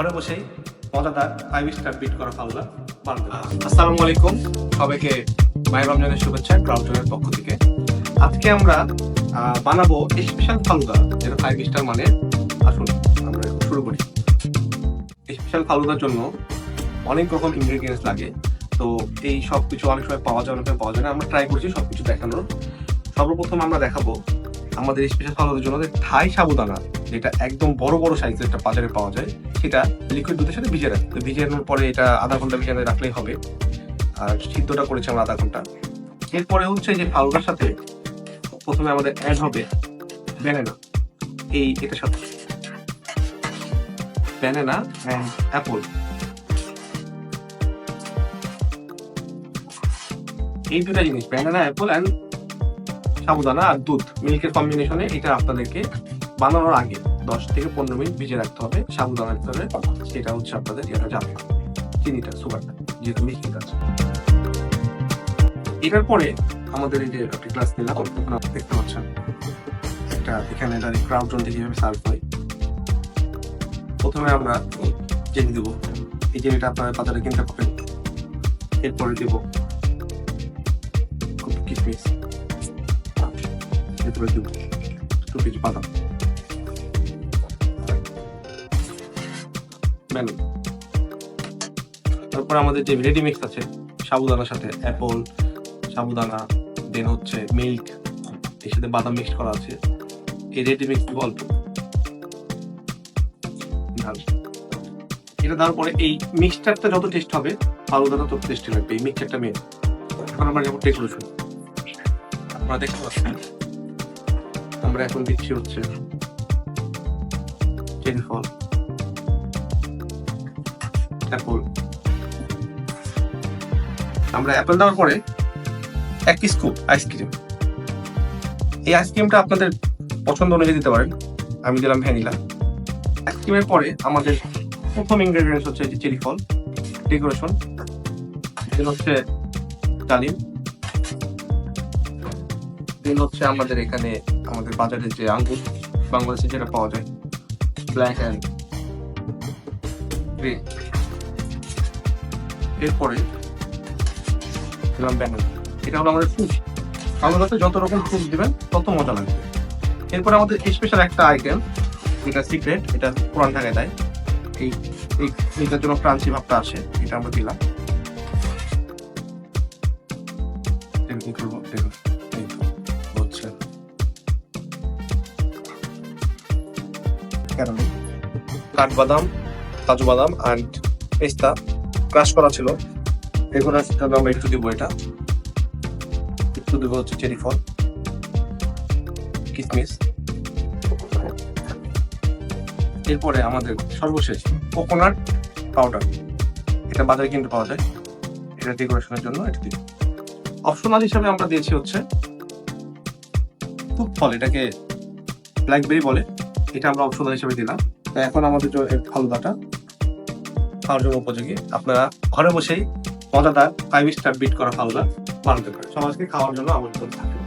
ঘরে বসেই মজাদার 5 স্টার বিট করা ফালুদা বানাতে পারেন। আসসালামু আলাইকুম, সবাইকে মাহে রমজানের শুভেচ্ছা ক্রাউডজনের পক্ষ থেকে। আজকে আমরা বানাবো স্পেশাল ফালুদা, যেটা 5 স্টার মানে। আসুন আমরা শুরু করি। স্পেশাল ফালুদার জন্য অনেক রকম ইনগ্রেডিয়েন্টস লাগে, তো এই সব কিছু অনেক সময় পাওয়া যায়, অনেক সময় পাওয়া যায় না। আমরা ট্রাই করছি সবকিছু দেখানোর। সর্বপ্রথম আমরা দেখাবো আমাদের স্পেশাল ফালুদার জন্য থাই সাবুদানা, যেটা একদম বড় বড় সাইজের একটা বাজারে পাওয়া যায়, সেটা লিকুইড দুধের সাথে ভিজিয়ে রাখতে। ভিজানোর পরে এটা আধা ঘন্টা ভিজানো রাখলেই হবে। আর সিদ্ধটা করেছি আমরা আধা ঘন্টা। এরপরে হচ্ছে যে ফালুদার সাথে প্রথমে আমাদের অ্যাড হবে ব্যানানা। এটার সাথে ব্যানানা অ্যান্ড অ্যাপল, এই দুটা জিনিস, ব্যানানা, অ্যাপল অ্যান্ড সাবুদানা আর দুধ, মিল্কের কম্বিনেশনে। এটা আপনাদেরকে বানানোর আগে 10 থেকে 15 মিনিট ভিজে রাখতে হবে সাবুদানার ভিতরে। সেটা হচ্ছে আপনাদের এটা যাবে চিনিটা, সুগারটা, যেহেতু মিষ্টি আছে। এটার পরে আমাদের এই যে একটা গ্লাস নিলাম, দেখতে পাচ্ছেন এটা এখানে ক্রাউডজন থেকে কিভাবে সার্ভ হয়। প্রথমে আমরা চিনি দেবো, এই চিনিটা আপনারা বাজারে কিনতে পাবেন। এরপরে দেবো কিশমিশ, এরপরে দেবো 2 কেজি বাদাম, তারপর আমাদের যে রেডি মিক্স আছে সাবুদানার সাথে অ্যাপল, সাবুদানা, দেন হচ্ছে মিল্ক, এর সাথে বাদাম মিক্স করা আছে। এই রেডি মিক্স অল্প এটা দেওয়ার পরে এই মিক্সচারটা যত টেস্ট হবে ফালুদাটা তত টেস্টি লাগবে। এই মিক্সচারটা মেন। এখন আমরা যেমন ডেকোরেশন আপনারা দেখতে পাচ্ছেন, আমরা এখন দিচ্ছি হচ্ছে চেরি ফল, অ্যাপল। আমরা অ্যাপল দেওয়ার পরে 1 স্কুপ আইসক্রিম। এই আইসক্রিমটা আপনাদের পছন্দ অনুযায়ী দিতে পারেন। আমি দিলাম ভ্যানিলা। আইসক্রিমের পরে আমাদের প্রথম ইনগ্রেডিয়েন্টস হচ্ছে চেরি ফল, ডেকোরেশন, দেন হচ্ছে ডালিম, দেন হচ্ছে আমাদের এখানে আমাদের বাজারে যে আঙ্গুর, বাংলাদেশে যেটা পাওয়া যায়, ব্ল্যাক অ্যান্ড গ্রিন। এরপরে দিলাম ব্যানানা। এটা হলো আমাদের ফ্রুট। ফালুদাতে যত রকম ফ্রুট দিবেন তত মজা লাগবে। এরপরে আমাদের স্পেশাল একটা আইটেম, এটা সিক্রেট, এটা পুরান ঢাকায় দেয়, এইটার জন্য ক্রাঞ্চি ভাবটা আসে, এটা আমরা দিলাম। কি করবো হচ্ছে কাঠবাদাম, কাজু বাদাম অ্যান্ড পেস্তা ক্রাশ করা ছিল, এগুলো আমরা একটু দিব। এটা একটু দেবো হচ্ছে চেরি ফল, কিশমিশ। এরপরে আমাদের সর্বশেষ কোকোনাট পাউডার, এটা বাজারে কিনতে পাওয়া যায়, এটা ডেকোরেশনের জন্য। এটা দিই অপশনাল হিসাবে আমরা দিয়েছি হচ্ছে তুত ফল, এটাকে ব্ল্যাকবেরি বলে, এটা আমরা অপশনাল হিসাবে দিলাম। এখন আমাদের ফালুদাটা খাওয়ার জন্য উপযোগী। আপনারা ঘরে বসেই মজাদার 5 স্টার বিট করা ফালুদা বানাতে পারেন। সমাজকে খাওয়ার জন্য আমন্ত্রণ থাকে।